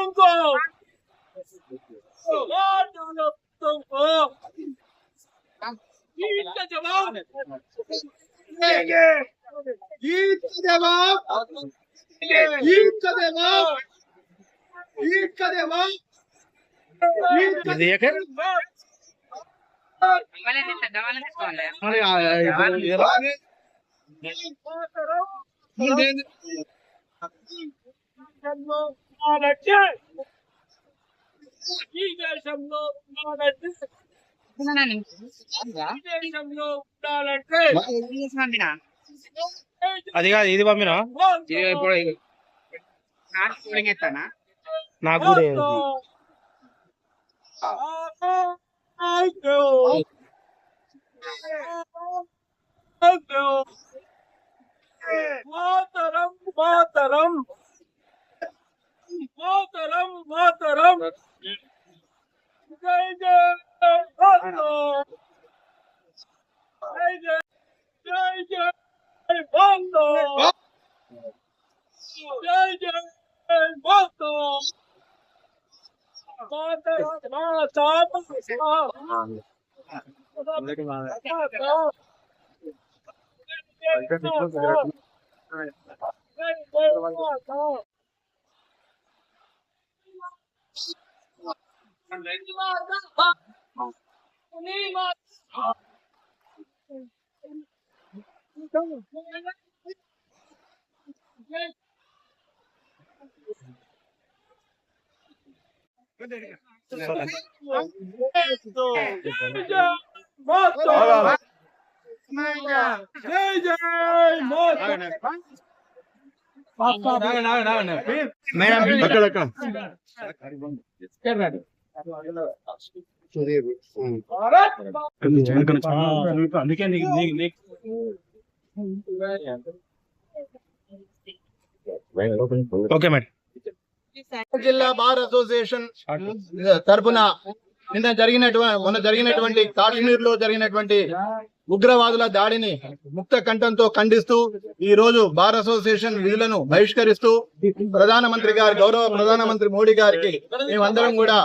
तुमको तुमको जीत का जवाब जीत का जवाब जीत का जवाब जीत का जवाब देखे అది కాదు ఇది పంపినా నాకు కూడా मातरम मातरम मातरम मातरम जय जय बंदो जय जय जय जय बंदो जय जय बंदो मातरम मातरम ఓకే మేడం జిల్లా బార్ అసోసియేషన్ తరపున మొన్న జరిగినటువంటి కాశ్మీర్ లో జరిగినటువంటి ఉగ్రవాదుల దాడిని ముక్త కంఠంతో ఖండిస్తూ ఈ రోజు బార్ అసోసియేషన్ విధులను బహిష్కరిస్తూ గౌరవ ప్రధానమంత్రి మోడీ గారికి మేమందరం కూడా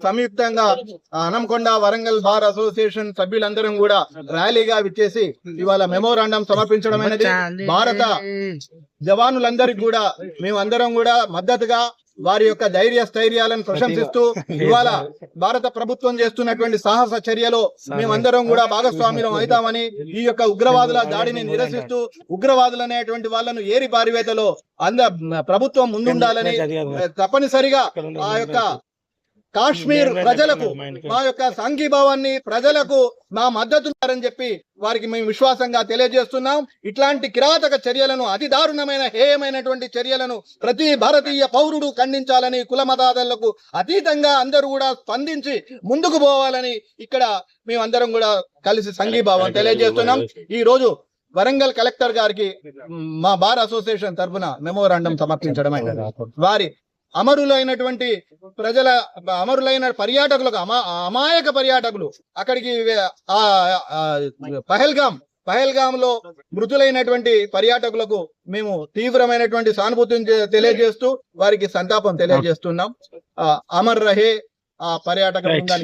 సంయుక్తంగా హనంకొండ వరంగల్ బార్ అసోసియేషన్ సభ్యులందరం కూడా ర్యాలీగా విచ్చేసి ఇవాళ మెమోరాండం సమర్పించడం అనేది భారత జవానులందరికీ కూడా మేమందరం కూడా మద్దతుగా వారి యొక్క స్థైర్యాలను ప్రశంసిస్తూ ఇవాళ భారత ప్రభుత్వం చేస్తున్నటువంటి సాహస చర్యలో మేమందరం కూడా భాగస్వామ్యం అవుతామని ఈ యొక్క ఉగ్రవాదుల దాడిని నిరసిస్తూ ఉగ్రవాదులు అనేటువంటి వాళ్ళను ఏరి పారివేతలో ప్రభుత్వం ముందుండాలని తప్పనిసరిగా ఆ యొక్క కాశ్మీర్ ప్రజలకు మా యొక్క సంఘీభావాన్ని ప్రజలకు మా మద్దతున్నారని చెప్పి వారికి మేము విశ్వాసంగా తెలియజేస్తున్నాం. ఇట్లాంటి కిరాతక చర్యలను అతి దారుణమైన హేయమైనటువంటి చర్యలను ప్రతి భారతీయ పౌరుడు ఖండించాలని కుల మతాలకు అతీతంగా అందరూ కూడా స్పందించి ముందుకు పోవాలని ఇక్కడ మేమందరం కూడా కలిసి సంఘీభావం తెలియజేస్తున్నాం. ఈ రోజు వరంగల్ కలెక్టర్ గారికి మా బార్ అసోసియేషన్ తరఫున మెమోరాండం సమర్పించడం వారి అమరులైనటువంటి అమరులైన పర్యాటకులకు అమాయక పర్యాటకులు అక్కడికి పహల్గామ్ లో మృతులైనటువంటి పర్యాటకులకు మేము తీవ్రమైనటువంటి సానుభూతిని తెలియజేస్తూ వారికి సంతాపం తెలియజేస్తున్నాం. అమర్ రహే ఆ పర్యాటక బృందానికి.